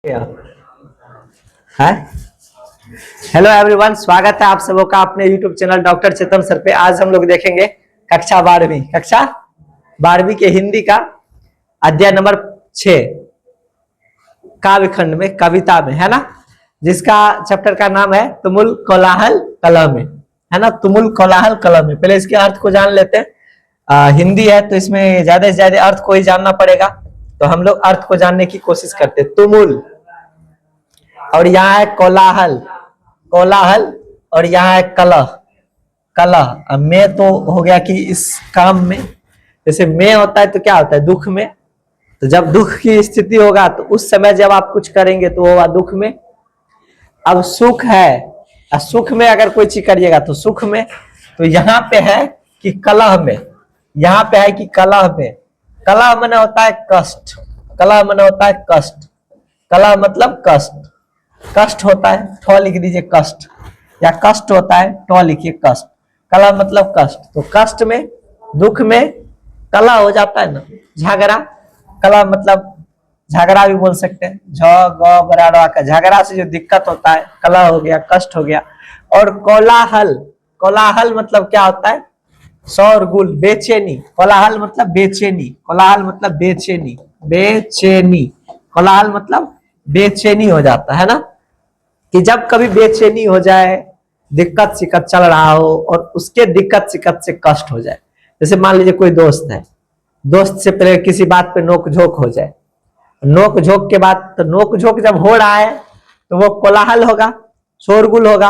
है। Hello everyone, स्वागत है आप सबों का अपने यूट्यूब चैनल डॉक्टर चेतन सर पे। आज हम लोग देखेंगे कक्षा 12वीं के हिंदी का अध्याय नंबर 6 काव्य खंड में कविता में, है ना, जिसका चैप्टर का नाम है तुमुल कोलाहल कलम में, है ना। तुमुल कोलाहल कलम में। पहले इसके अर्थ को जान लेते हैं। हिंदी है तो इसमें ज्यादा से ज्यादा अर्थ को ही जानना पड़ेगा, तो हम लोग अर्थ को जानने की कोशिश करते हैं। तुमुल और यहाँ है कोलाहल, कोलाहल और यहाँ है कलह, कलह। में तो हो गया कि इस काम में, जैसे में होता है तो क्या होता है, दुख में। तो जब दुख की स्थिति होगा तो उस समय जब आप कुछ करेंगे तो होगा दुख में। अब सुख है, सुख में अगर कोई चीज करिएगा तो सुख में। तो यहाँ पे है कि कलह में, यहाँ पे है कि कलह में। कलह माने होता है कष्ट, कलह माने होता है कष्ट, कलह मतलब कष्ट, कष्ट होता है। ठो लिख दीजिए कष्ट, या कष्ट होता है ठो लिखिए कष्ट। कलह मतलब कष्ट, तो कष्ट में, दुख में कलह हो जाता है ना, झगड़ा। कलह मतलब झगड़ा भी बोल सकते हैं, झगड़ा का, झगड़ा से जो दिक्कत होता है, कलह हो गया, कष्ट हो गया। और कोलाहल, कोलाहल मतलब क्या होता है, शोरगुल, बेचैनी। कोलाहल मतलब बेचैनी, कोलाहल मतलब बेचैनी, बेचैनी। कोलाहल मतलब बेचैनी हो जाता है ना, कि जब कभी बेचैनी हो जाए, दिक्कत शिकत चल रहा हो और उसके दिक्कत शिकत से कष्ट हो जाए। जैसे मान लीजिए कोई दोस्त है, दोस्त से पहले किसी बात पे नोक झोंक हो जाए, नोक झोंक के बाद, तो नोक झोंक जब हो रहा है तो वो कोलाहल होगा, शोरगुल होगा।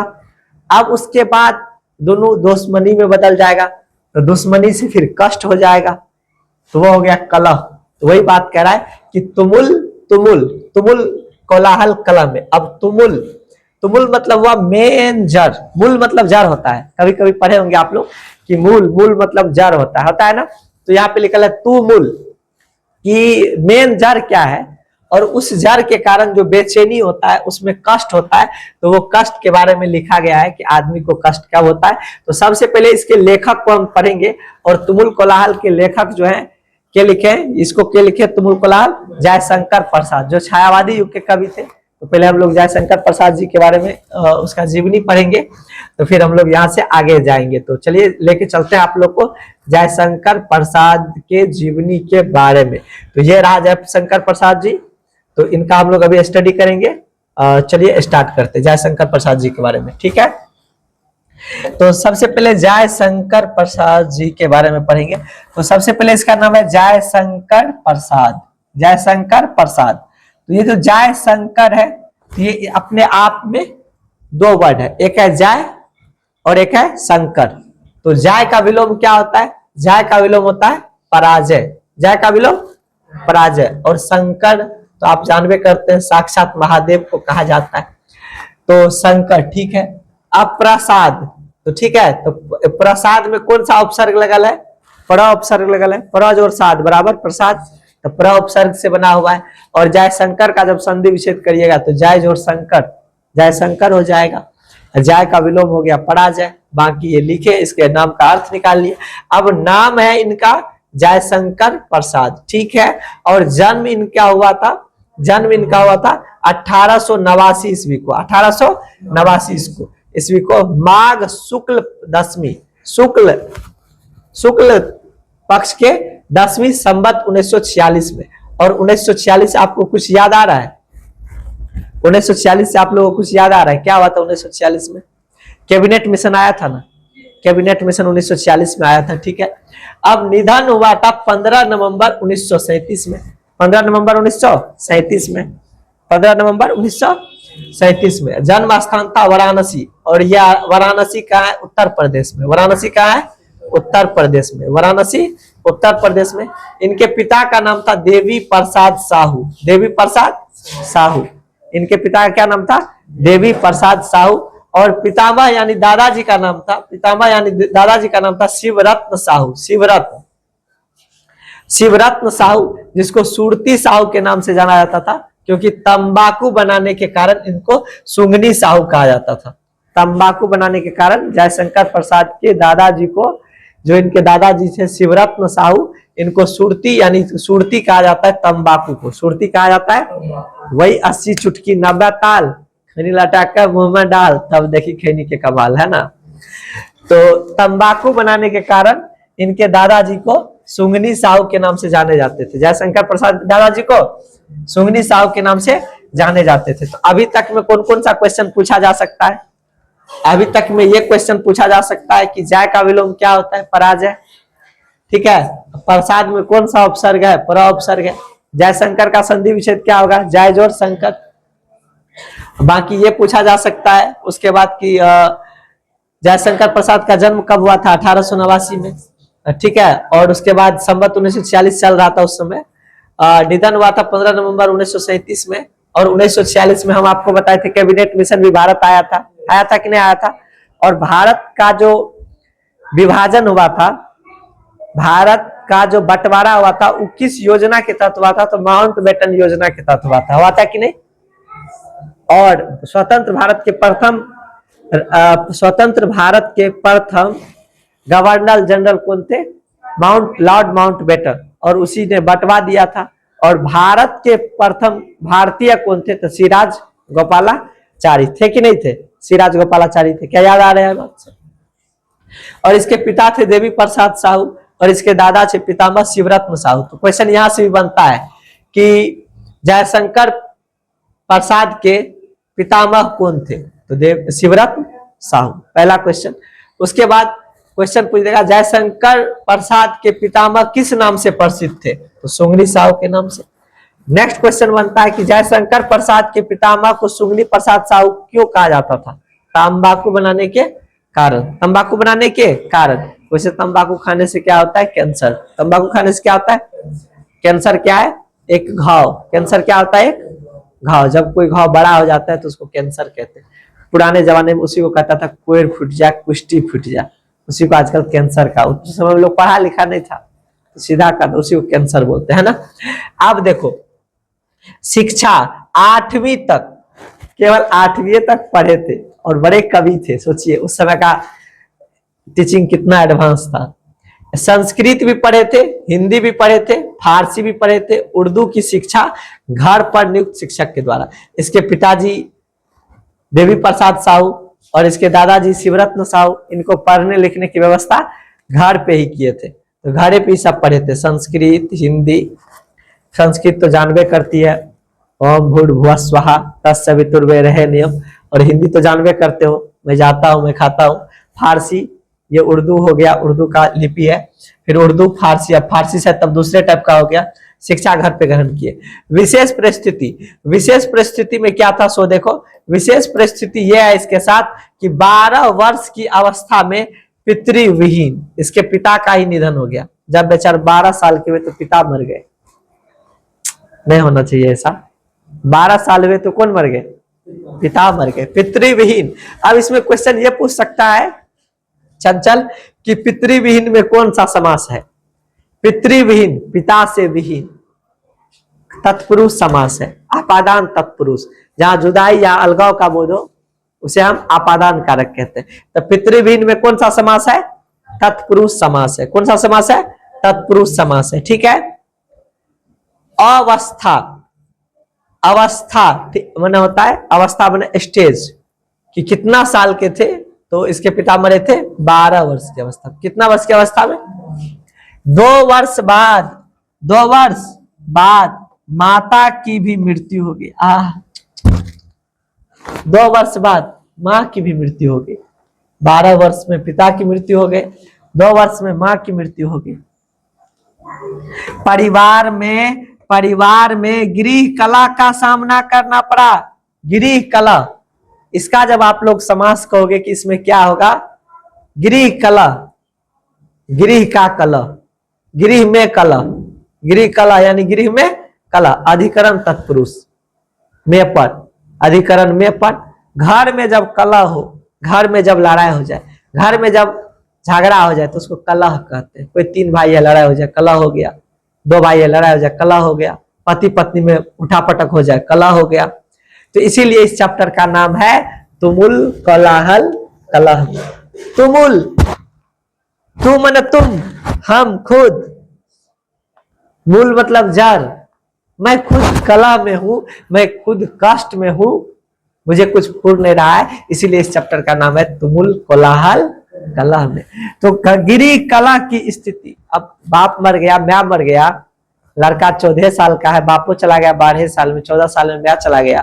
अब उसके बाद दोनों दुश्मनी में बदल जाएगा, तो दुश्मनी से फिर कष्ट हो जाएगा, तो वो हो गया कलह। तो वही बात कह रहा है कि तुमुल, तुमुल, तुमुल कोलाहल कलम में। अब तुमुल, तुमुल मतलब हुआ मेन जड़, मूल मतलब जड़ होता है। कभी कभी पढ़े होंगे आप लोग कि मूल, मूल मतलब जड़ होता है ना। तो यहाँ पे लिखा है तुमुल, कि मेन जड़ क्या है, और उस जड़ के कारण जो बेचैनी होता है, उसमें कष्ट होता है। तो वो कष्ट के बारे में लिखा गया है कि आदमी को कष्ट कब होता है। तो सबसे पहले इसके लेखक को हम पढ़ेंगे, और तुमुल कोलाहल के लेखक जो है के लिखे, इसको के लिखे तुमुल कोलाहल, जयशंकर प्रसाद, जो छायावादी युग के कवि थे। तो पहले हम लोग जयशंकर प्रसाद जी के बारे में उसका जीवनी पढ़ेंगे, तो फिर हम लोग यहाँ से आगे जाएंगे। तो चलिए लेके चलते हैं आप लोग को जयशंकर प्रसाद के जीवनी के बारे में। तो ये रहा जयशंकर प्रसाद जी, तो इनका हम लोग अभी स्टडी करेंगे। चलिए स्टार्ट करते हैं जयशंकर प्रसाद जी के बारे में, ठीक है। तो सबसे पहले जयशंकर प्रसाद जी के बारे में पढ़ेंगे। तो सबसे पहले इसका नाम है जयशंकर प्रसाद, जयशंकर प्रसाद। तो ये जो जयशंकर है, ये अपने आप में दो वर्ड है, एक है जय और एक है शंकर। तो जय का विलोम क्या होता है, जय का विलोम होता है पराजय, जय का विलोम पराजय। और शंकर तो आप जानबे करते हैं, साक्षात महादेव को कहा जाता है, तो शंकर, ठीक है। अब प्रसाद, तो ठीक है, तो प्रसाद में कौन सा उपसर्ग लगल है, प्र उपसर्ग लगल है, प्र जोड़ साध बराबर प्रसाद, तो प्र उपसर्ग से बना हुआ है। और जयशंकर का जब संधि विच्छेद करिएगा तो जय जोड़ शंकर, जयशंकर हो जाएगा। जय का विलोम हो गया पराजय। बाकी ये लिखे, इसके नाम का अर्थ निकाल लिए। अब नाम है इनका जयशंकर प्रसाद, ठीक है। और जन्म इनका हुआ था, जन्म इनका हुआ था 1889 ईस्वी को, 1889 ईस्वी को माघ शुक्ल दशमी, शुक्ल शुक्ल पक्ष के 10वीं संवत 1946 में। और 1946 आपको कुछ याद आ रहा है, 1946 से आप लोगों को कुछ याद आ रहा है, क्या हुआ था 1946 में? कैबिनेट मिशन आया था ना, कैबिनेट मिशन 1946 में आया था, ठीक है। अब निधन हुआ था 15 नवंबर 1937 में, 15 नवंबर 1937 में, 15 नवंबर 1937 में। जन्म स्थान था वाराणसी, और यह वाराणसी का है उत्तर प्रदेश में, वाराणसी का है उत्तर प्रदेश में, वाराणसी उत्तर प्रदेश में। इनके पिता का नाम था देवी प्रसाद साहू, देवी प्रसाद साहू। इनके पिता का क्या नाम था, देवी प्रसाद साहू। और पितामह यानी दादाजी का नाम था, पितामह यानी दादाजी का नाम था शिवरत्न साहू, शिवरत्न, शिवरत्न साहू, जिसको सुरती साहू के नाम से जाना जाता था, क्योंकि तंबाकू बनाने के कारण इनको सुंगनी साहू कहा जाता था। तंबाकू बनाने के कारण जयशंकर प्रसाद के दादाजी को, जो इनके दादाजी थे शिवरत्न साहू, इनको सुरती यानी सुरती कहा जाता है, तंबाकू को सुरती कहा जाता है। वही 80 चुटकी 90 ताल, खैनी लटक कर मुंह में डाल, तब देखी खैनी के कमाल, है ना। तो तंबाकू बनाने के कारण इनके दादाजी को सुंगनी साहू के नाम से जाने जाते थे। जयशंकर प्रसाद दादाजी को सुंगनी साहू के नाम से जाने जाते थे। तो अभी तक में कौन कौन सा क्वेश्चन पूछा जा सकता है? अभी तक में ये क्वेश्चन पूछा जा सकता है कि जय का विलोम क्या होता है? पराजय। ठीक है। प्रसाद में कौन सा उपसर्ग है? पर उपसर्ग है। जयशंकर का संधि विच्छेद क्या होगा? जय जोड़ शंकर। बाकी ये पूछा जा सकता है उसके बाद कि जयशंकर प्रसाद का जन्म कब हुआ था? 1889 में। ठीक है। और उसके बाद संवत 1946 चल रहा था उस समय। निधन हुआ था 15 नवंबर 1937 में। और 1946 में हम आपको बताए थे कैबिनेट मिशन भी भारत आया था कि नहीं आया था। और भारत का जो विभाजन हुआ था, भारत का जो बंटवारा हुआ था, वो किस योजना के तहत हुआ था? तो माउंटबेटन योजना के तहत हुआ था कि नहीं। और स्वतंत्र भारत के प्रथम गवर्नर जनरल कौन थे? Lord Mountbatten. और उसी ने बंटवा दिया था। और भारत के प्रथम भारतीय कौन थे? तो सिराज गोपालाचारी थे कि नहीं थे? सिराज गोपालाचारी थे। क्या याद आ रहा है बात से? और इसके पिता थे देवी प्रसाद साहू और इसके दादा थे पितामह शिवरत्न साहू। तो क्वेश्चन यहां से भी बनता है कि जयशंकर प्रसाद के पितामह कौन थे? तो शिवरत्न साहू, पहला क्वेश्चन। उसके बाद क्वेश्चन पूछ देगा जयशंकर प्रसाद के पितामह किस नाम से प्रसिद्ध थे? तो सुंगनी साहू के नाम से। नेक्स्ट क्वेश्चन बनता है कि जयशंकर प्रसाद के पितामह को सुंगनी प्रसाद साहू क्यों कहा जाता था? तंबाकू बनाने के कारण। तंबाकू बनाने के कारण। वैसे तंबाकू खाने से क्या होता है? कैंसर। तंबाकू खाने से क्या होता है? कैंसर क्या है? एक घाव। कैंसर क्या होता है? एक घाव। जब कोई घाव बड़ा हो जाता है तो उसको कैंसर कहते हैं। पुराने जमाने में उसी को कहता था कोयर फूट जा, कुष्टी फूट जा, उसी को आजकल कैंसर का। उस समय लोग पढ़ा लिखा नहीं था तो सीधा कर उसी को कैंसर बोलते हैं ना। अब देखो शिक्षा 8वीं तक, केवल 8वीं तक पढ़े थे और बड़े कवि थे। सोचिए उस समय का टीचिंग कितना एडवांस था। संस्कृत भी पढ़े थे, हिंदी भी पढ़े थे, फारसी भी पढ़े थे। उर्दू की शिक्षा घर पर नियुक्त शिक्षक के द्वारा। इसके पिताजी देवी प्रसाद साहू और इसके दादाजी शिवरत्न साहू, इनको पढ़ने लिखने की व्यवस्था घर पे ही किए थे। तो घरे पे ही सब पढ़े थे। संस्कृत, हिंदी। संस्कृत तो जानबे करती है, ओम भूर्भुवः स्वः तत्सवितुर्वरेण्यम्। और हिंदी तो जानबे करते हो, मैं जाता हूँ, मैं खाता हूँ। फारसी, ये उर्दू हो गया, उर्दू का लिपि है। फिर उर्दू फारसी, अब फारसी से तब दूसरे टाइप का हो गया। शिक्षा घर पे ग्रहण किए। विशेष परिस्थिति में क्या था? सो देखो, विशेष परिस्थिति यह है इसके साथ कि 12 वर्ष की अवस्था में पितृविहीन, इसके पिता का ही निधन हो गया। जब बेचारे 12 साल के हुए तो पिता मर गए। नहीं होना चाहिए ऐसा। 12 साल हुए तो कौन मर गए? पिता मर गए। पितृविहीन। अब इसमें क्वेश्चन ये पूछ सकता है चंचल कि पितृविहीन में कौन सा समास है? पितृविहीन, पिता से विहीन, तत्पुरुष समास है। आपादान तत्पुरुष, जहां जुदाई या अलगाव का बोध हो उसे हम आपादान कारक कहते हैं। तो पितृविहीन में कौन सा समास है? तत्पुरुष समास है। कौन सा समास है? तत्पुरुष समास है। ठीक है। अवस्था, अवस्था माने होता है, अवस्था माने स्टेज, कि कितना साल के थे? तो इसके पिता मरे थे 12 वर्ष की अवस्था। कितना वर्ष की अवस्था में? 2 वर्ष बाद माता की भी मृत्यु होगी। 2 वर्ष बाद माँ की भी मृत्यु होगी। 12 वर्ष में पिता की मृत्यु हो गई, 2 वर्ष में माँ की मृत्यु होगी। परिवार में गृह कला का सामना करना पड़ा। गृह कला, इसका जब आप लोग समास कहोगे कि इसमें क्या होगा? गृह कला, गृह का कला, गृह में कला, गृह कला यानी गृह में कला। अधिकरण तत्पुरुष में पद, अधिकरण में पद। घर में जब कला हो, घर में जब लड़ाई हो जाए, घर में जब झगड़ा हो जाए तो उसको कलह कहते हैं। कोई 3 भाई है, लड़ाई हो जाए, कलह हो गया। 2 भाई है, लड़ाई हो जाए, कलह हो गया। पति पत्नी में उठापटक हो जाए, कलह हो गया। तो इसीलिए इस चैप्टर का नाम है तुमुल कोलाहल कलह। तुमुल, तू माने तुम, हम खुद, मूल मतलब जड़। मैं खुद कला में हूं, मैं खुद कष्ट में हूं, मुझे कुछ फूर नहीं रहा है, इसीलिए इस चैप्टर का नाम है तुमुल कोलाहल कलह में। तो गिरी कला की स्थिति। अब बाप मर गया, मैं मर गया, लड़का 14 साल का है, बापू चला गया 12 साल में, 14 साल में मैं चला गया,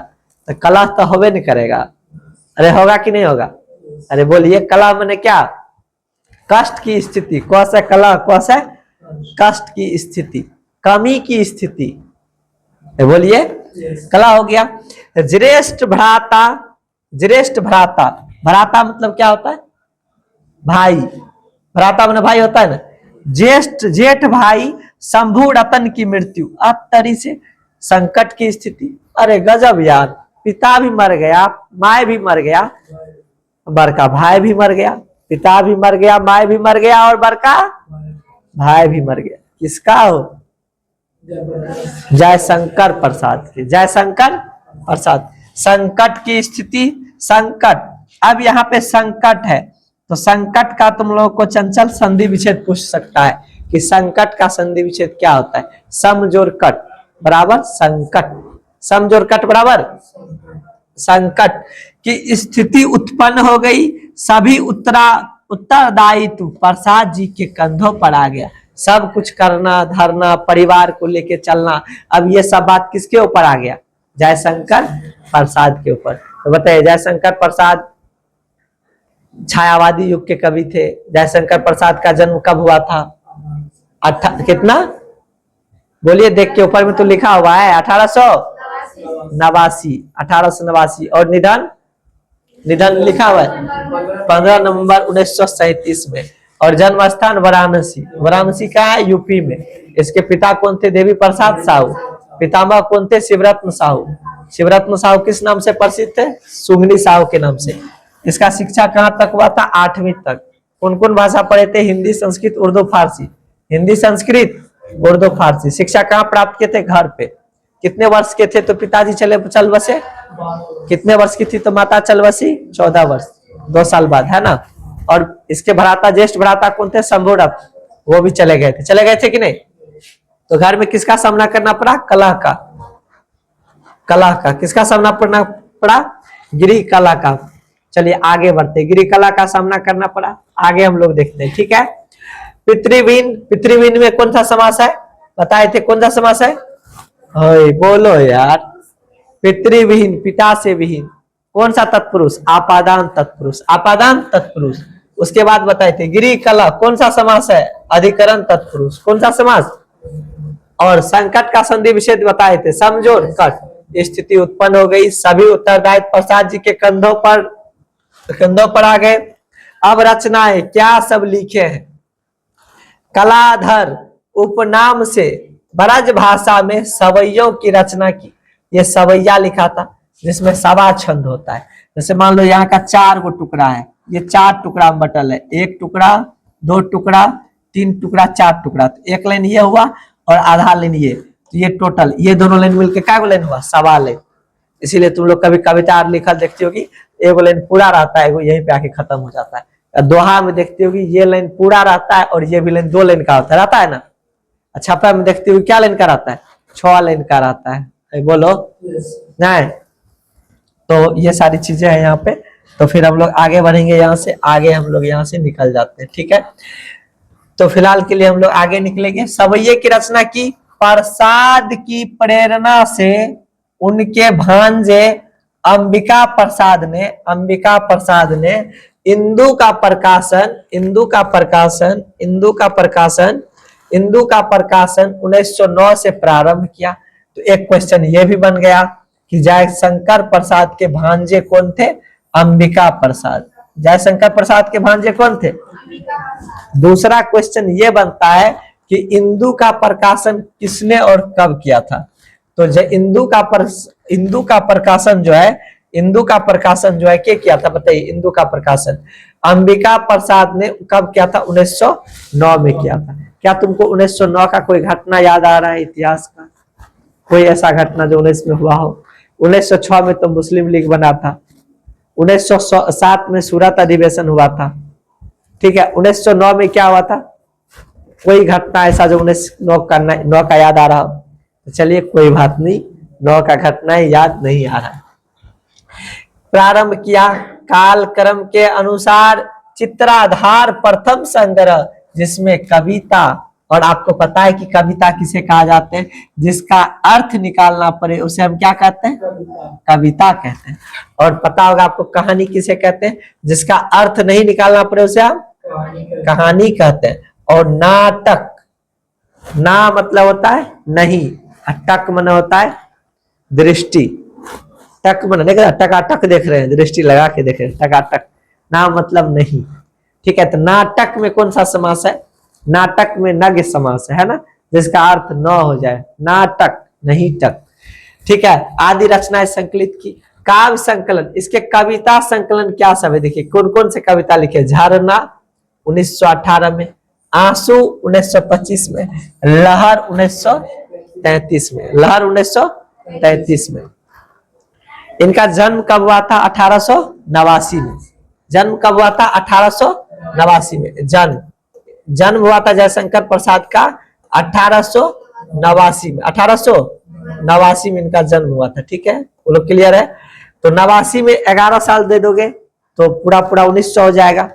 तो कलह तो होवे नहीं करेगा। अरे होगा कि नहीं होगा? अरे बोलिए, कलह मैंने क्या? कष्ट की स्थिति। कौन सा कलह? कौन सा? कष्ट की स्थिति, कमी की स्थिति। बोलिए, कला हो गया। ज्येष्ठ भ्राता, ज्येष्ठ भ्राता, भ्राता मतलब क्या होता है? भाई। भ्राता मतलब भाई होता है ना। ज्येष्ठ, जेठ भाई शंभु रतन की मृत्यु। अब तरी से संकट की स्थिति। अरे गजब यार, पिता भी मर गया, माए भी मर गया, बड़का भाई भी मर गया, पिता भी मर गया, माए भी मर गया, और बड़का भाई भी मर गया। किसका हो? जयशंकर प्रसाद की। जयशंकर प्रसाद। संकट की स्थिति, संकट। अब यहाँ पे संकट है, तो संकट का तुम लोगों को चंचल संधि विच्छेद पूछ सकता है कि संकट का संधि विच्छेद क्या होता है। सम जोड़ कट बराबर संकट, सम जोड़ कट बराबर संकट की स्थिति उत्पन्न हो गई। सभी उत्तरदायित्व प्रसाद जी के कंधों पर आ गया। सब कुछ करना धरना, परिवार को लेके चलना, अब ये सब बात किसके ऊपर आ गया? जयशंकर प्रसाद के ऊपर। तो बताइए, जयशंकर प्रसाद छायावादी युग के कवि थे। जयशंकर प्रसाद का जन्म कब हुआ था? कितना? बोलिए, देख के ऊपर में तो लिखा हुआ है 1889, 1889। और निधन, निधन लिखा हुआ है 15 नवंबर 1937 में। और जन्म स्थान वाराणसी। वाराणसी का है? यूपी में। इसके पिता कौन थे? देवी प्रसाद साहू। पितामह कौन थे? शिवरत्न साहू। शिवरत्न साहू किस नाम से प्रसिद्ध थे? सुगनी साहू के नाम से। इसका शिक्षा कहाँ तक हुआ था? 8वीं तक। कौन कौन भाषा पढ़े थे? हिंदी, संस्कृत, उर्दू, फारसी। हिंदी, संस्कृत, उर्दू, फारसी। शिक्षा कहाँ प्राप्त किए थे? घर पे। कितने वर्ष के थे तो पिताजी चल बसे? कितने वर्ष की थी तो माता चल बसी? 14 वर्ष, 2 साल बाद, है ना। और इसके भ्राता, ज्येष्ठ भ्राता कौन थे? शंभुरथ, वो भी चले गए थे। चले गए थे कि नहीं? तो घर में किसका सामना करना पड़ा? कलह का। कलह का किसका सामना करना पड़ा? गिरी कला का। चलिए आगे बढ़ते। गिरी कला का सामना करना पड़ा, आगे हम लोग देखते हैं, ठीक है। पितृविहीन, पितृविहीन में कौन सा समास है? बताए थे कौन सा समास है? बोलो यार। पितृविहीन, पिता से विहीन। कौन सा तत्पुरुष? आपादान तत्पुरुष। आपादान तत्पुरुष। उसके बाद बताए थे गिरी कला कौन सा समास है? अधिकरण तत्पुरुष। कौन सा समास? और संकट का संधि विच्छेद बताए थे, समझोर कट। स्थिति उत्पन्न हो गई, सभी उत्तरदायित्व प्रसाद जी के कंधों पर आ गए। अब रचनाएं क्या सब लिखे हैं? कलाधर उपनाम से ब्रज भाषा में सवैयों की रचना की। ये सवैया लिखा था, जिसमें सवा छंद होता है। जैसे मान लो यहाँ का 4 गो टुकड़ा है, ये 4 टुकड़ा बटल है। 1 टुकड़ा, 2 टुकड़ा, 3 टुकड़ा, 4 टुकड़ा। तो एक लाइन ये हुआ और आधा लाइन ये, तो ये टोटल ये दोनों लाइन मिलके क्या लाइन हुआ? सवा लाइन। इसीलिए तुम लोग कभी कविता लिखल देखते हो कि एगो लाइन पूरा रहता है, यहीं पे आके खत्म हो जाता है। दोहा में देखते हो कि ये लाइन पूरा रहता है और ये भी लाइन 2 लाइन का रहता है ना। छपरा में देखते हो क्या लाइन का रहता है? 6 लाइन का रहता है। बोलो नहीं। तो ये सारी चीजें हैं यहाँ पे। तो फिर हम लोग आगे बढ़ेंगे, यहाँ से आगे हम लोग यहाँ से निकल जाते हैं, ठीक है। तो फिलहाल के लिए हम लोग आगे निकलेंगे। सवैये की रचना की प्रसाद की प्रेरणा से उनके भांजे अंबिका प्रसाद ने इंदु का प्रकाशन 1909 से प्रारंभ किया। तो एक क्वेश्चन ये भी बन गया कि जयशंकर प्रसाद के भांजे कौन थे? अंबिका प्रसाद। जयशंकर प्रसाद के भांजे कौन थे? दूसरा क्वेश्चन ये बनता है कि इंदु का प्रकाशन किसने और कब किया था? तो इंदु का प्रकाशन जो है क्या किया था? बताइए। इंदु का प्रकाशन अंबिका प्रसाद ने कब किया था? 1909 में किया था। क्या तुमको 1909 का कोई घटना याद आ रहा है इतिहास का? कोई ऐसा घटना जो 19 में हुआ हो? 1906 में तो मुस्लिम लीग बना था। 1907 में सूरत अधिवेशन हुआ था, ठीक है। 1909 में क्या हुआ था? कोई घटना ऐसा जो उन्हें 9 का याद आ रहा हो? तो चलिए कोई बात नहीं, 9 का घटना याद नहीं आ रहा। प्रारंभ किया कालक्रम के अनुसार चित्राधार प्रथम संग्रह, जिसमें कविता, और आपको पता है कि कविता किसे कहा जाते हैं? जिसका अर्थ निकालना पड़े उसे हम क्या कहते हैं? कविता कहते हैं। और पता होगा आपको कहानी किसे कहते हैं? जिसका अर्थ नहीं निकालना पड़े उसे हम कहानी कहते हैं। और नाटक, ना मतलब होता है नहीं, टक मन होता है दृष्टि, टक मन नहीं, टकाटक देख रहे हैं, दृष्टि लगा के देख रहे हैं, टकाटक, ना मतलब नहीं। ठीक है, तो नाटक में कौन सा समास है? नाटक में नग समास है ना, जिसका अर्थ न हो जाए, नाटक नहीं टक। ठीक है, आदि रचनाएं संकलित की। काव्य संकलन, इसके कविता संकलन क्या सब है? देखिए कौन कौन से कविता लिखे। झरना 1918 में, आंसू 1925 में, लहर 1933 में, लहर 1933 में। इनका जन्म कब हुआ था? 1889 में। जन्म कब हुआ था? 1889 में जन्म हुआ था जयशंकर प्रसाद का 1889 में। 1889 में इनका जन्म हुआ था। ठीक है, वो लोग क्लियर है? तो 89 में 11 साल दे दोगे तो पूरा 1900 हो जाएगा।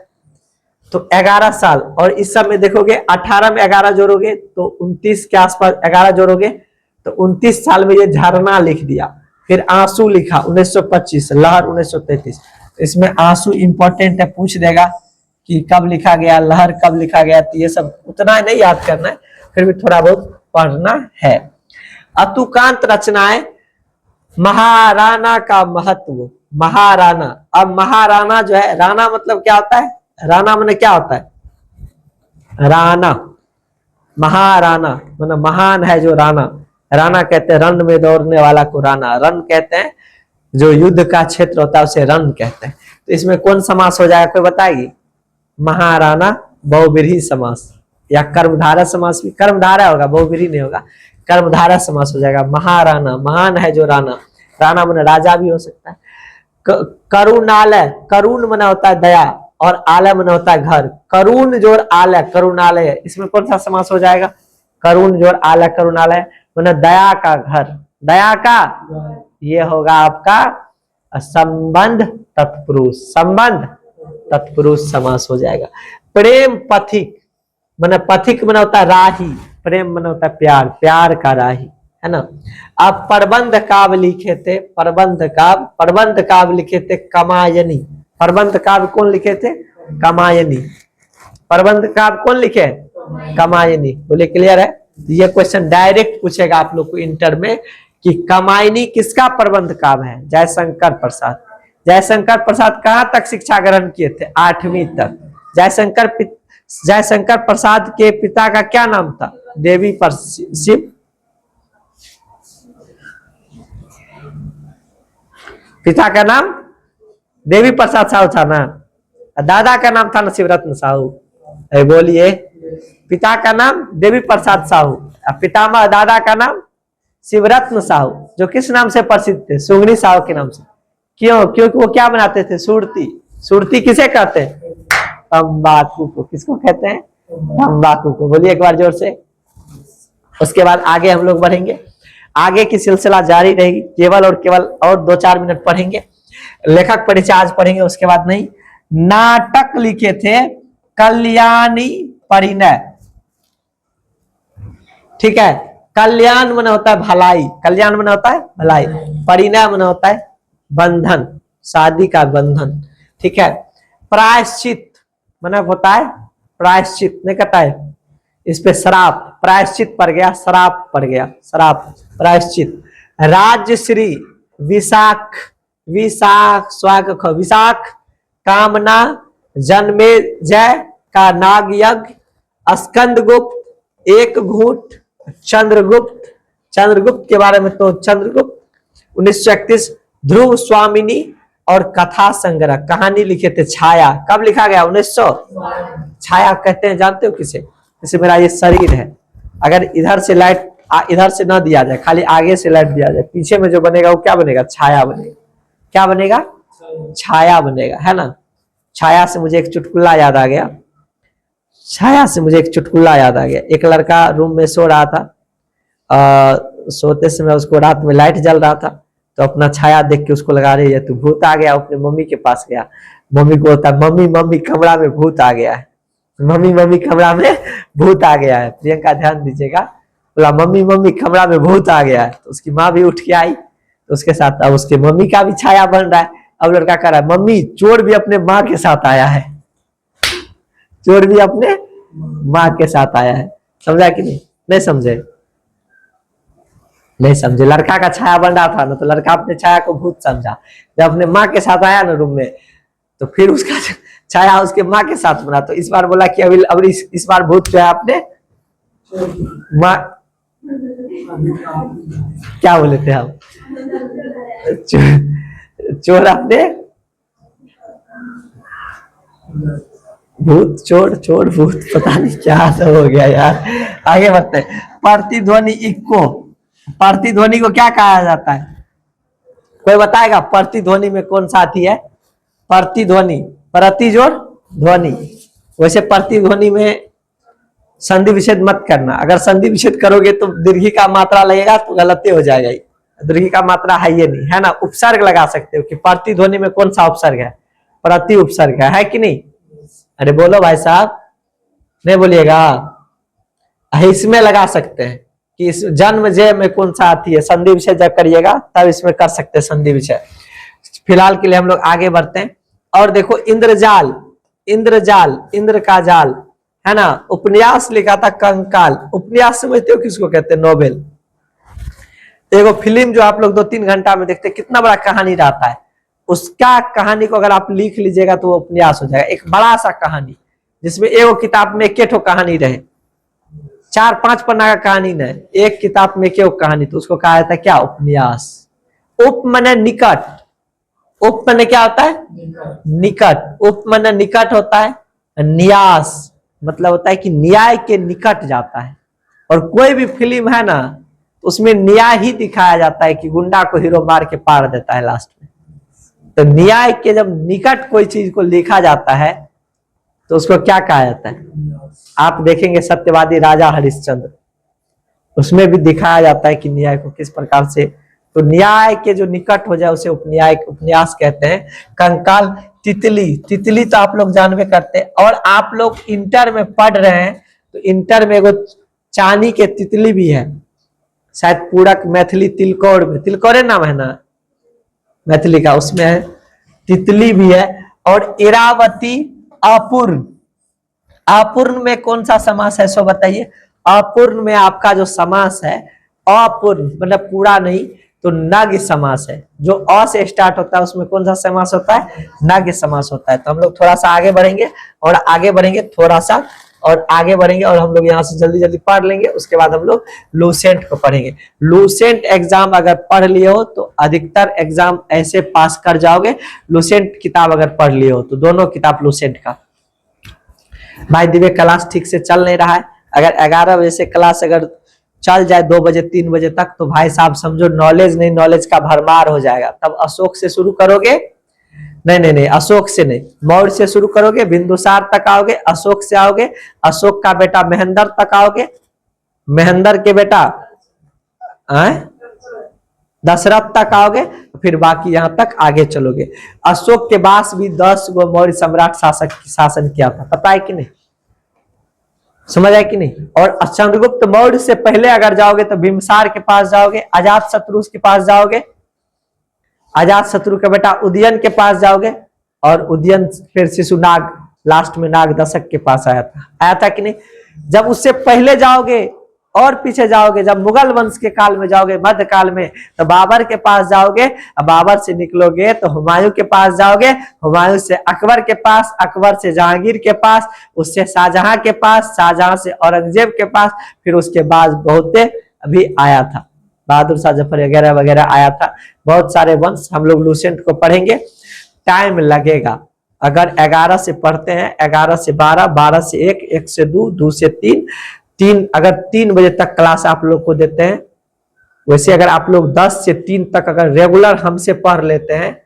तो 11 साल, और इस सब में देखोगे 18 में 11 जोड़ोगे तो 29 के आसपास 11 जोड़ोगे तो 29 साल में ये झरना लिख दिया। फिर आंसू लिखा 1925, लहर 1933। इसमें आंसू इंपॉर्टेंट है, पूछ देगा कि कब लिखा गया, लहर कब लिखा गया। तो ये सब उतना नहीं याद करना है, फिर भी थोड़ा बहुत पढ़ना है। अतुकांत रचनाएं, महाराणा का महत्व, महाराणा। अब महाराणा जो है, राणा मतलब क्या होता है? राणा माने क्या होता है? राणा, महाराणा मतलब महान है जो राणा। राणा कहते हैं रण में दौड़ने वाला को राणा। रण कहते हैं जो युद्ध का क्षेत्र होता है उसे रण कहते हैं। तो इसमें कौन समास हो जाएगा, कोई बताएगी? महाराणा बहुव्रीहि समास या कर्मधारय समास भी। कर्मधारय होगा, बहुव्रीहि नहीं होगा, कर्मधारय समास हो जाएगा। महाराणा, महान है जो राणा। राणा माने राजा भी हो सकता है। करुणालय, करुण माने होता है दया, और आलय माने होता है घर। करुण जोड़ आलय, करुणालय, इसमें कौन सा समास हो जाएगा? करुण जोड़ आलय, करुणालय माने दया का घर, दया का। ये होगा आपका संबंध तत्पुरुष, संबंध तत्पुरुष समास हो जाएगा। प्रेम पथिक माने, पथिक माने होता है राही, प्रेम माने होता है प्यार, प्यार का राही, है ना। अब प्रबंध काव्य लिखे थे, प्रबंध काव्य लिखे थे कमायनी। प्रबंध काव्य कौन लिखे थे? कमायनी। प्रबंध काव्य कौन लिखे? कमायनी। बोले क्लियर है? ये क्वेश्चन डायरेक्ट पूछेगा आप लोग को इंटर में कि कमायनी किसका प्रबंध काव्य है? जयशंकर प्रसाद। जयशंकर प्रसाद कहाँ तक शिक्षा ग्रहण किए थे? 8वीं तक। जयशंकर प्रसाद के पिता का क्या नाम था? देवी शिव। पिता का नाम देवी प्रसाद साहू था ना, दादा का नाम था ना शिवरत्न साहू। बोलिए, पिता का नाम देवी प्रसाद साहू, पितामह दादा का नाम शिवरत्न साहू, जो किस नाम से प्रसिद्ध थे? सुंगनी साहू के नाम से। क्यों? क्योंकि वो क्या बनाते थे? सुरती। सुरती किसे कहते हैं? तंबाकू को। किसको कहते हैं? तंबाकू को। बोलिए एक बार जोर से। उसके बाद आगे हम लोग बढ़ेंगे, आगे की सिलसिला जारी रहेगी। केवल और 2-4 मिनट पढ़ेंगे। लेखक परिचय आज पढ़ेंगे, उसके बाद नहीं। नाटक लिखे थे कल्याणी परिणय। ठीक है, कल्याण माने होता है भलाई, कल्याण माने होता है भलाई, परिणय माने होता है बंधन, शादी का बंधन। ठीक है, प्रायश्चित माने होता है प्रायश्चित, नहीं कहता है इस पे श्राप, प्रायश्चित पड़ गया, श्राप पड़ गया, श्राप, प्रायश्चित। राजश्री, विशाख, विशाख कामना, जन्मे जय का नाग यज्ञ, स्कंदगुप्त, एक घूट, चंद्रगुप्त के बारे में तो चंद्रगुप्त 1931, ध्रुव स्वामिनी और कथा संग्रह। कहानी लिखे थे छाया। कब लिखा गया? 1900। छाया कहते हैं, जानते हो किसे? जैसे मेरा ये शरीर है, अगर इधर से लाइट इधर से ना दिया जाए, खाली आगे से लाइट दिया जाए, पीछे में जो बनेगा वो क्या बनेगा? छाया बनेगा। क्या बनेगा? छाया बनेगा, है ना। छाया से मुझे एक चुटकुला याद आ गया। छाया से मुझे एक चुटकुला याद आ गया। एक लड़का रूम में सो रहा था, सोते समय उसको रात में लाइट जल रहा था, तो अपना छाया देख के उसको लगा रही है तो भूत आ गया। अपने मम्मी के पास गया, मम्मी को होता, मम्मी मम्मी कमरा में भूत आ गया है, मम्मी मम्मी कमरा में भूत आ गया है। प्रियंका ध्यान दीजिएगा, बोला मम्मी मम्मी कमरा में भूत आ गया है। तो उसकी माँ भी उठ के आई, तो उसके साथ अब उसके मम्मी का भी छाया बन रहा है। अब लड़का कह रहा है मम्मी चोर भी अपने माँ के साथ आया है, चोर भी अपने माँ के साथ आया है। समझा कि नहीं? नहीं समझे? नहीं समझे। लड़का का छाया बन रहा था ना, तो लड़का अपने छाया को भूत समझा। जब अपने माँ के साथ आया ना रूम में, तो फिर उसका छाया उसके माँ के साथ बना। तो इस बार बोला कि अभी इस बार भूत जो है अपने माँ, क्या बोले थे हम, चोर अपने भूत, चोर चोर भूत, पता नहीं क्या सब हो गया यार। आगे बढ़ते हैं। प्रतिध्वनि इको, प्रतिध्वनि को क्या कहा जाता है? कोई बताएगा प्रतिध्वनि में कौन सा आती है? प्रतिध्वनि, प्रति जोड़ ध्वनि। वैसे प्रतिध्वनि में संधि विच्छेद मत करना, अगर संधि विच्छेद करोगे तो दीर्घी का मात्रा लगेगा तो गलती हो जाएगा। दीर्घी का मात्रा है ये नहीं है ना, उपसर्ग लगा सकते हो कि प्रतिध्वनि में कौन सा उपसर्ग है? प्रति उपसर्ग है कि नहीं? अरे बोलो भाई साहब, नहीं बोलिएगा। इसमें लगा सकते हैं कि इस जन्म जय में कौन सा आती है, संधि विच्छेद जब करिएगा तब इसमें कर सकते हैं संधि विच्छेद। फिलहाल के लिए हम लोग आगे बढ़ते हैं। और देखो इंद्रजाल, इंद्रजाल, इंद्र का जाल है ना। उपन्यास लिखा था कंकाल। उपन्यास समझते हो किसको कहते हैं? नोवेल। देखो फिल्म जो आप लोग 2-3 घंटा में देखते हैं, कितना बड़ा कहानी रहता है, उसका कहानी को अगर आप लिख लीजिएगा तो वो उपन्यास हो जाएगा। एक बड़ा सा कहानी जिसमें एक किताब में एक कहानी रहे, 4-5 पन्ना का कहानी नहीं, एक किताब में एक कहानी, तो उसको कहा जाता है क्या? उपन्यास। उप माने निकट, उप माने क्या होता है? निकट। उप माने निकट होता है। न्यास मतलब होता है कि न्याय के निकट जाता है। और कोई भी फिल्म है ना, उसमें न्याय ही दिखाया जाता है कि गुंडा को हीरो मार के पार देता है लास्ट में। तो न्याय के जब निकट कोई चीज को लिखा जाता है तो उसको क्या कहा जाता है? आप देखेंगे सत्यवादी राजा हरिश्चंद्र, उसमें भी दिखाया जाता है कि न्याय को किस प्रकार से, तो न्याय के जो निकट हो जाए उसे उपन्याय, उपन्यास कहते हैं। कंकाल, तितली, तितली तो आप लोग जानबे करते हैं। और आप लोग इंटर में पढ़ रहे हैं तो इंटर में एगो चांदी के तितली भी है, शायद पूरक मैथिली तिलकौर में, तिलकौरे नाम है ना मैथिली का, उसमें है तितली भी है। और इरावती, अपूर्ण, अपूर्ण में कौन सा समास है सो बताइए? अपूर्ण में आपका जो समास है, अपूर्ण मतलब पूरा नहीं, तो नग समास है। जो अ से स्टार्ट होता है उसमें कौन सा समास होता है? नग समास होता है। तो हम लोग थोड़ा सा आगे बढ़ेंगे और आगे बढ़ेंगे थोड़ा सा और आगे बढ़ेंगे, और हम लोग यहाँ से जल्दी जल्दी पढ़ लेंगे। उसके बाद हम लोग लूसेंट को पढ़ेंगे। लूसेंट एग्जाम अगर पढ़ लिए हो तो अधिकतर एग्जाम ऐसे पास कर जाओगे। लूसेंट किताब अगर पढ़ लिए हो तो, दोनों किताब लूसेंट का। भाई दिव्य क्लास ठीक से चल नहीं रहा है। अगर 11 बजे से क्लास अगर चल जाए 2 बजे 3 बजे तक, तो भाई साहब समझो नॉलेज नहीं, नॉलेज का भरमार हो जाएगा। तब अशोक से शुरू करोगे, नहीं नहीं नहीं, अशोक से नहीं, मौर्य से शुरू करोगे, बिंदुसार तक आओगे, अशोक से आओगे, अशोक का बेटा महेंद्र तक आओगे, महेंद्र के बेटा दशरथ तक आओगे, फिर बाकी यहां तक आगे चलोगे। अशोक के पास भी 10 गो मौर्य सम्राट शासन किया था, पता है कि नहीं? समझ आए कि नहीं? और चंद्रगुप्त मौर्य से पहले अगर जाओगे तो बिम्बिसार के पास जाओगे, अजात शत्रु के पास जाओगे, अजात शत्रु का बेटा उदयन के पास जाओगे, और उदयन फिर शिशुनाग, लास्ट में नाग दशक के पास आया था कि नहीं? जब उससे पहले जाओगे और पीछे जाओगे, जब मुगल वंश के काल में जाओगे, मध्य काल में, तो बाबर के पास जाओगे, बाबर से निकलोगे तो हुमायूं के पास जाओगे, हुमायूं से अकबर के पास, अकबर से जहांगीर के पास, उससे शाहजहां के पास, शाहजहां से औरंगजेब के पास, फिर उसके बाद बहुते अभी आया था, बहादुर शाह जफर वगैरह वगैरह आया था। बहुत सारे वंश हम लोग लूसेंट को पढ़ेंगे, टाइम लगेगा। अगर 11 से पढ़ते हैं, 11 से 12, 12 से 1, 1 से 2, 2 से 3, अगर 3 बजे तक क्लास आप लोग को देते हैं, वैसे अगर आप लोग 10 से 3 तक अगर रेगुलर हमसे पढ़ लेते हैं,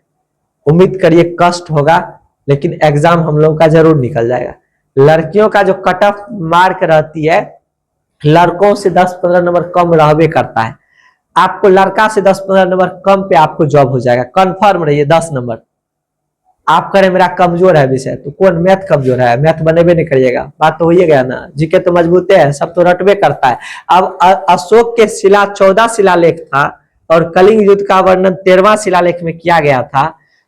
उम्मीद करिए कष्ट होगा लेकिन एग्जाम हम लोग का जरूर निकल जाएगा। लड़कियों का जो कट ऑफ मार्क रहती है लड़कों से 10-15 नंबर कम रहबे करता है। आपको लड़का से 10-15 नंबर कम पे आपको जॉब हो जाएगा, कन्फर्म रहिए। 10 नंबर आप करें मेरा कमजोर है विषय, तो कौन मैथ कमजोर है, मैथ बनेबे नहीं करिएगा, बात तो हो ही गया ना। जीके तो मजबूत है, सब तो रटबे करता है। अब अशोक के शिला 14 शिलालेख था और कलिंग युद्ध का वर्णन 13वां शिलालेख में किया गया था।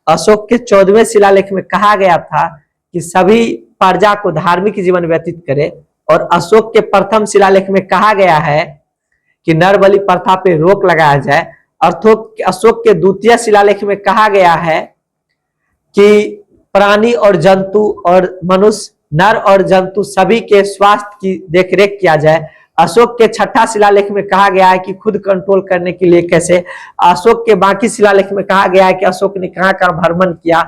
अशोक के 14वें शिलालेख में कहा गया था कि सभी प्रजा को धार्मिक जीवन व्यतीत करे, और अशोक के प्रथम शिलालेख में कहा गया है कि नरबलि प्रथा पे रोक लगाया जाए। अशोक के द्वितीय शिलालेख में कहा गया है कि प्राणी और जंतु और मनुष्य, नर और जंतु सभी के स्वास्थ्य की देखरेख किया जाए। अशोक के छठा शिलालेख में कहा गया है कि खुद कंट्रोल करने के लिए कैसे। अशोक के बाकी शिलालेख में कहा गया है कि अशोक ने कहाँ कहाँ भ्रमण किया।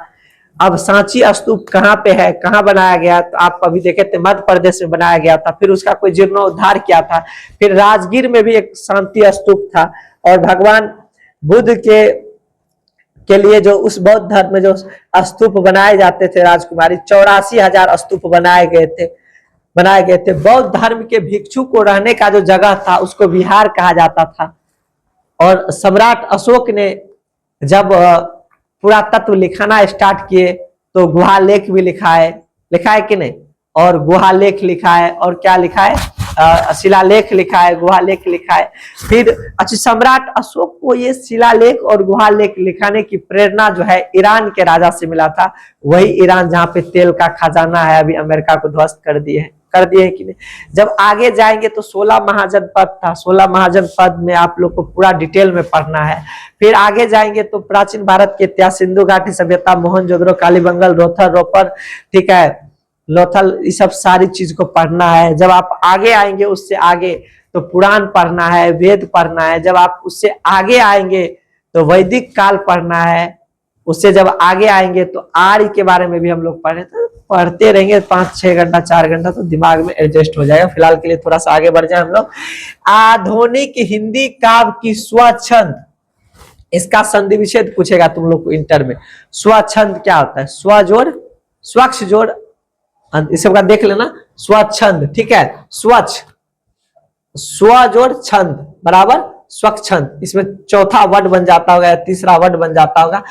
अब सांची स्तूप कहाँ पे है, कहाँ बनाया गया, तो आप अभी देखे थे मध्य प्रदेश में बनाया गया था, फिर उसका कोई जीर्णोद्धार किया था। फिर राजगीर में भी एक शांति स्तूप था, और भगवान बुद्ध के लिए जो उस बौद्ध धर्म में जो स्तूप बनाए जाते थे राजकुमारी, 84,000 स्तूप बनाए गए थे। बौद्ध धर्म के भिक्षु को रहने का जो जगह था उसको विहार कहा जाता था। और सम्राट अशोक ने जब पुरातत्व लिखाना स्टार्ट किए तो गुहा लेख भी लिखा है कि नहीं, और गुहा लेख लिखा है, और क्या लिखा है, शिलालेख लिखा है, गुहा लेख लिखा है। फिर अच्छा, सम्राट अशोक को ये शिलालेख और गुहा लेख लिखाने की प्रेरणा जो है ईरान के राजा से मिला था। वही ईरान जहाँ पे तेल का खजाना है, अभी अमेरिका को ध्वस्त कर दिए कि नहीं। जब आगे जाएंगे तो 16 महाजनपद था, 16 महाजनपद में आप लोग को पूरा डिटेल में पढ़ना है। फिर आगे जाएंगे तो प्राचीन भारत के इतिहास, सिंधु घाटी सभ्यता, मोहनजोदड़ो, कालीबंगन, रोथल, ठीक है, लोथल, ये सब सारी चीज को पढ़ना है। जब आप आगे आएंगे उससे आगे तो पुराण पढ़ना है, वेद पढ़ना है। जब आप उससे आगे आएंगे तो वैदिक काल पढ़ना है। उससे जब आगे आएंगे तो आर्य के बारे में भी हम लोग पढ़ते रहेंगे 5-6 घंटा 4 घंटा, तो दिमाग में एडजस्ट हो जाएगा। फिलहाल के लिए थोड़ा सा आगे बढ़ जाए हम लोग। आधुनिक हिंदी काव्य की स्वच्छंद, इसका संधि विच्छेद पूछेगा तुम लोग को इंटर में। स्वच्छंद क्या होता है, स्वजोड़, स्वच्छ जोड़, इस सबका देख लेना। स्वच्छंद, ठीक है, स्वच्छ, स्वजोड़ छंद बराबर स्वच्छंद। इसमें चौथा वर्ड बन जाता होगा, तीसरा वर्ड बन जाता होगा।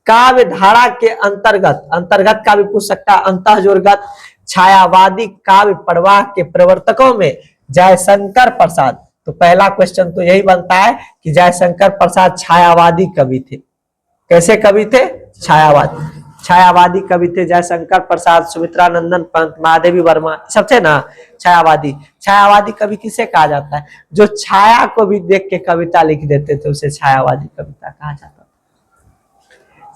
काव्य धारा के अंतर्गत का भी पूछ सकता है। अंतःजोरगत छायावादी काव्य प्रवाह के प्रवर्तकों में जयशंकर प्रसाद, तो पहला क्वेश्चन तो यही बनता है कि जयशंकर प्रसाद छायावादी कवि थे। कैसे कवि थे, छायावादी कवि थे जयशंकर प्रसाद, सुमित्रा नंदन पंत, महादेवी वर्मा, सब थे ना छायावादी कवि किसे कहा जाता है, जो छाया को भी देख के कविता लिख देते थे, उसे छायावादी कविता कहा जाता है।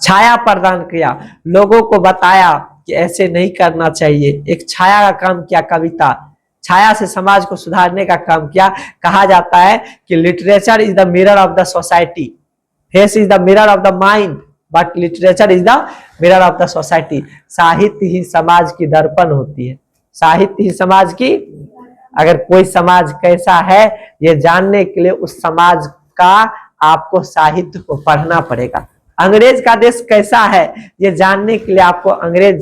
छाया प्रदान किया, लोगों को बताया कि ऐसे नहीं करना चाहिए, एक छाया का काम किया, कविता छाया से समाज को सुधारने का काम किया। कहा जाता है कि literature is the mirror of the society, face is the mirror of the mind, but literature is the mirror of the society. साहित्य ही समाज की दर्पण होती है, साहित्य ही समाज की, अगर कोई समाज कैसा है ये जानने के लिए उस समाज का आपको साहित्य को पढ़ना पड़ेगा। अंग्रेज का देश कैसा है ये जानने के लिए आपको इंग्लैंड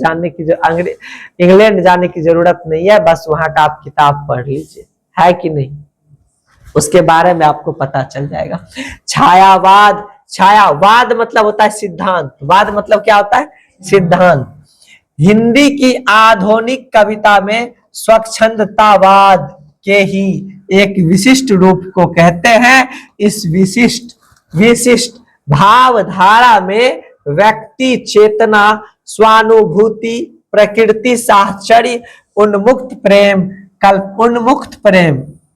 जाने की जरूरत नहीं है, बस वहां का आप किताब पढ़ लीजिए, है कि नहीं, उसके बारे में आपको पता चल जाएगा। छायावाद मतलब होता है सिद्धांत, वाद मतलब क्या होता है, सिद्धांत। हिंदी की आधुनिक कविता में स्वच्छंदतावाद के ही एक विशिष्ट रूप को कहते हैं। इस विशिष्ट भावधारा में व्यक्ति चेतना, स्वानुभूति, प्रकृति साहचर्य, उन्मुक्त प्रेम,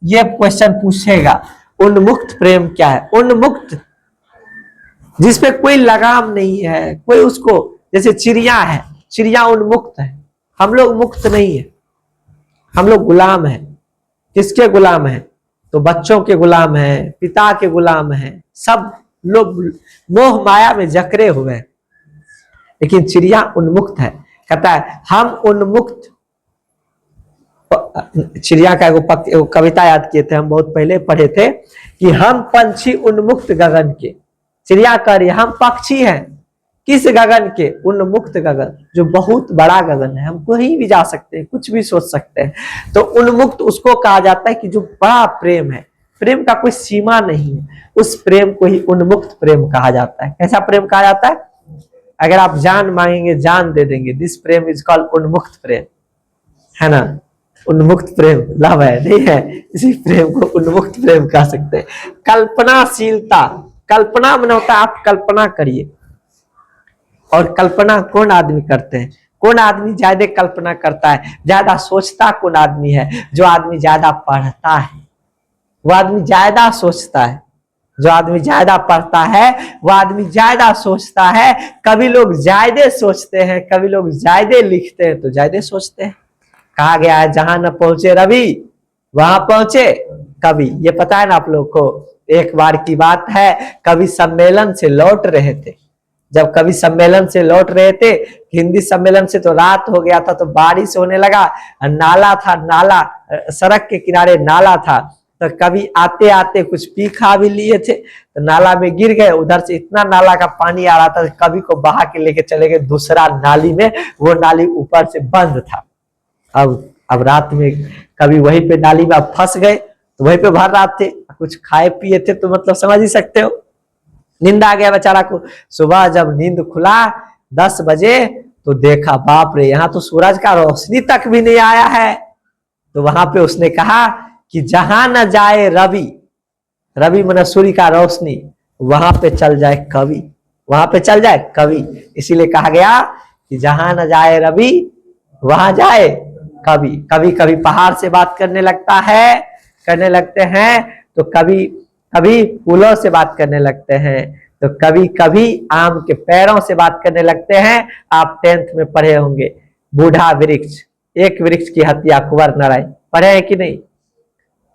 ये क्वेश्चन पूछेगा। उन्मुक्त प्रेम क्या है, उन्मुक्त जिसपे कोई लगाम नहीं है, कोई उसको, जैसे चिड़िया है, चिड़िया उन्मुक्त है, हम लोग मुक्त नहीं है, हम लोग गुलाम है। किसके गुलाम है, तो बच्चों के गुलाम है, पिता के गुलाम है, सब लोग मोह माया में जकड़े हुए हैं, लेकिन चिड़िया उन्मुक्त है। कहता है हम उन्मुक्त, चिड़िया का एगो कविता याद किए थे हम, बहुत पहले पढ़े थे कि हम पंछी उन्मुक्त गगन के। चिड़िया कह रही हम पक्षी हैं, किस गगन के? उन्मुक्त गगन, जो बहुत बड़ा गगन है, हम कहीं भी जा सकते हैं, कुछ भी सोच सकते हैं। तो उन्मुक्त उसको कहा जाता है कि जो बड़ा प्रेम है, प्रेम का कोई सीमा नहीं है, उस प्रेम को ही उन्मुक्त प्रेम कहा जाता है। कैसा प्रेम कहा जाता है? अगर आप जान मांगेंगे जान दे देंगे, दिस प्रेम इज कॉल्ड उन्मुक्त प्रेम, है ना। उन्मुक्त प्रेम लव है, नहीं है, इसी प्रेम को उन्मुक्त प्रेम कह सकते हैं। कल्पनाशीलता, कल्पना मन होता है आप कल्पना करिए, और कल्पना कौन आदमी करते हैं? कौन आदमी ज्यादा कल्पना करता है, ज्यादा सोचता कौन आदमी है? जो आदमी ज्यादा पढ़ता है, वो आदमी ज्यादा सोचता है। जो आदमी ज्यादा पढ़ता है वो आदमी ज्यादा सोचता है। कभी लोग ज्यादा सोचते हैं, कभी लोग ज्यादा लिखते हैं, तो ज्यादा सोचते हैं। कहा गया है जहां न पहुंचे रवि वहां पहुंचे कवि। ये पता है ना आप लोग को? एक बार की बात है, कवि सम्मेलन से लौट रहे थे। जब कवि सम्मेलन से लौट रहे थे, हिंदी सम्मेलन से, तो रात हो गया था, तो बारिश होने लगा। नाला था, नाला, सड़क के किनारे नाला था, तो कवि आते आते कुछ पी खा भी लिए थे, तो नाला में गिर गए। उधर से इतना नाला का पानी आ रहा था, कवि को बहा के लेके चले गए दूसरा नाली में। वो नाली ऊपर से बंद था। अब रात में कभी वहीं पे नाली में फंस गए, तो वहीं पे भर रात थे, कुछ खाए पिए थे, तो मतलब समझ ही सकते हो, नींद आ गया बेचारा को। सुबह जब नींद खुला 10 बजे, तो देखा बाप रे, यहाँ तो सूरज का रोशनी तक भी नहीं आया है। तो वहां पे उसने कहा कि जहां न जाए रवि, रवि मन सूर्य का रोशनी, वहां पे चल जाए कवि, वहां पे चल जाए कवि। इसीलिए कहा गया कि जहां न जाए रवि वहां जाए कवि। कभी कभी पहाड़ से बात करने लगता है, करने लगते हैं, तो कभी कभी फूलों से बात करने लगते हैं, तो कभी कभी आम के पैरों से बात करने लगते हैं। आप 10th में पढ़े होंगे, बूढ़ा वृक्ष, एक वृक्ष की हत्या कुंवर न रहे, पढ़े हैं कि नहीं?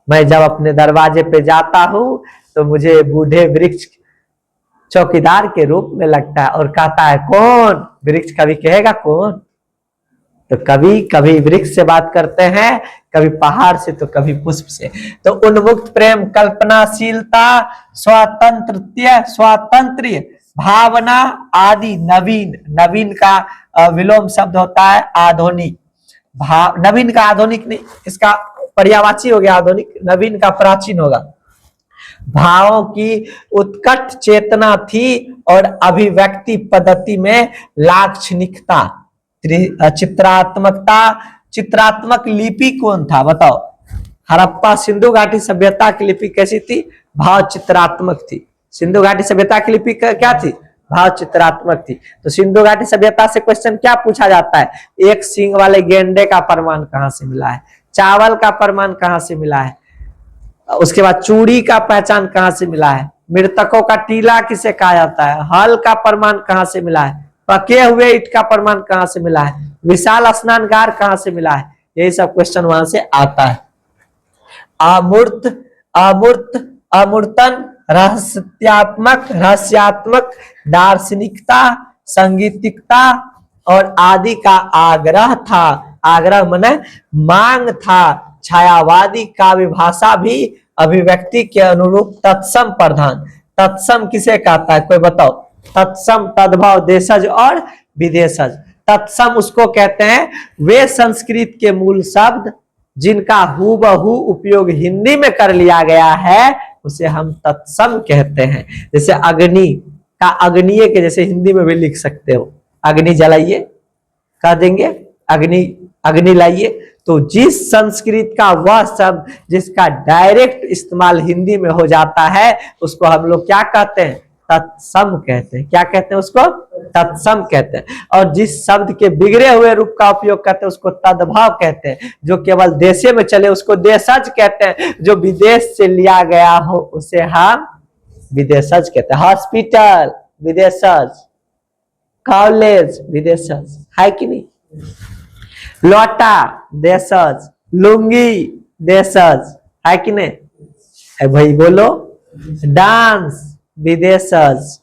मैं जब अपने दरवाजे पे जाता हूँ, तो मुझे बूढ़े वृक्ष चौकीदार के रूप में लगता है, और कहता है कौन? वृक्ष कभी कहेगा कौन? तो कभी कभी वृक्ष से बात करते हैं, कभी पहाड़ से, तो कभी पुष्प से। तो उन्मुक्त प्रेम, कल्पनाशीलता, स्वातंत्र्य भावना आदि। नवीन, नवीन का विलोम शब्द होता है आधुनिक। नवीन का आधुनिक नहीं, इसका पर्यायवाची हो गया आधुनिक, नवीन का प्राचीन होगा। भावों की उत्कट चेतना थी और अभिव्यक्ति पद्धति में लाक्षणिकता, चित्रात्मकता। चित्रात्मक लिपि कौन था बताओ? हड़प्पा सिंधु घाटी सभ्यता की लिपि कैसी थी? भाव चित्रात्मक थी। सिंधु घाटी सभ्यता की लिपि क्या थी? भाव चित्रात्मक थी। तो सिंधु घाटी सभ्यता से क्वेश्चन क्या पूछा जाता है? एक सींग वाले गेंडे का प्रमाण कहां से मिला है? चावल का प्रमाण कहां से मिला है? उसके बाद चूड़ी का पहचान कहां से मिला है? मृतकों का टीला किसे कहा जाता है? हल का प्रमाण कहां से मिला है? पके हुए ईंट का प्रमाण कहां से मिला है? विशाल स्नानगार कहां से मिला है? यही सब क्वेश्चन वहां से आता है। अमूर्त, अमूर्त, अमूर्तन, रहस्यात्मक, दार्शनिकता, संगीतिकता और आदि का आग्रह था। आग्रह माने मांग था। छायावादी काव्य भाषा भी अभिव्यक्ति के अनुरूप तत्सम प्रधान। तत्सम किसे कहता है कोई बताओ? तत्सम, तद्भव, देशज और विदेशज। तत्सम उसको कहते हैं वे संस्कृत के मूल शब्द जिनका हूबहू उपयोग हिंदी में कर लिया गया है, उसे हम तत्सम कहते हैं। जैसे अग्नि का अग्निय के जैसे हिंदी में भी लिख सकते हो, अग्नि जलाइए कह देंगे, अग्नि, अग्नि लाइए। तो जिस संस्कृत का वह शब्द जिसका डायरेक्ट इस्तेमाल हिंदी में हो जाता है, उसको हम लोग क्या कहते हैं? तत्सम कहते हैं। क्या कहते हैं उसको? तत्सम कहते हैं। और जिस शब्द के बिगड़े हुए रूप का उपयोग करते हैं उसको तद्भव कहते हैं। जो केवल देशे में चले उसको देशज कहते हैं। जो विदेश से लिया गया हो उसे हम विदेशज कहते हैं। हॉस्पिटल विदेशज, कॉलेज विदेशज, है कि नहीं? लोटा देशज, लुंगी देशज, है कि नहीं? भाई बोलो, डांस विदेशज।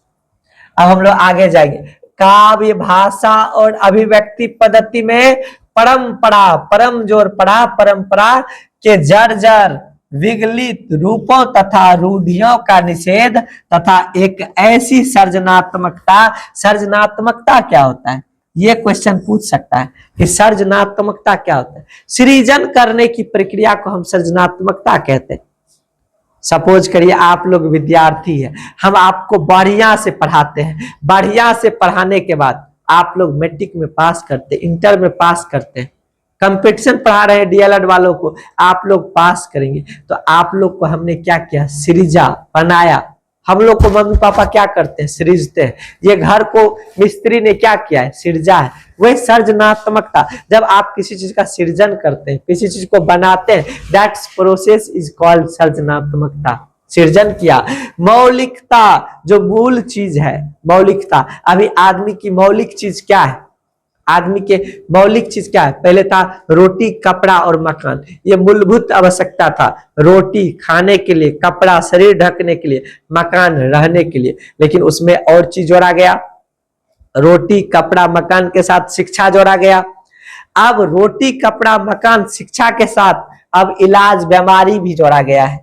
अब हम लोग आगे जाएंगे। काव्य भाषा और अभिव्यक्ति पद्धति में परंपरा, परम जोर पड़ा, परंपरा के जर्जर विगलित रूपों तथा रूढ़ियों का निषेध तथा एक ऐसी सर्जनात्मकता। सर्जनात्मकता क्या होता है, ये क्वेश्चन पूछ सकता है कि सर्जनात्मकता क्या होता है। सृजन करने की प्रक्रिया को हम सर्जनात्मकता कहते हैं। सपोज करिए आप लोग विद्यार्थी है, हम आपको बढ़िया से पढ़ाते हैं, बढ़िया से पढ़ाने के बाद आप लोग मैट्रिक में पास करते, इंटर में पास करते हैं, कंपटीशन पढ़ा रहे हैं डीएलएड वालों को, आप लोग पास करेंगे। तो आप लोग को हमने क्या किया, सृजा, बनाया। हम लोग को मम्मी पापा क्या करते हैं, सृजते हैं। ये घर को मिस्त्री ने क्या किया है, सृजा है। वही सर्जनात्मकता, जब आप किसी चीज का सृजन करते हैं, किसी चीज को बनाते हैं, दैट्स प्रोसेस इज कॉल्ड सर्जनात्मकता। सृजन किया। मौलिकता, जो मूल चीज है, मौलिकता। अभी आदमी की मौलिक चीज क्या है, आदमी के मौलिक चीज क्या है, पहले था रोटी, कपड़ा और मकान। ये मूलभूत आवश्यकता था, रोटी खाने के लिए, कपड़ा शरीर ढकने के लिए, मकान रहने के लिए। लेकिन उसमें और चीज जोड़ा गया, रोटी कपड़ा मकान के साथ शिक्षा जोड़ा गया। अब रोटी कपड़ा मकान शिक्षा के साथ अब इलाज बीमारी भी जोड़ा गया है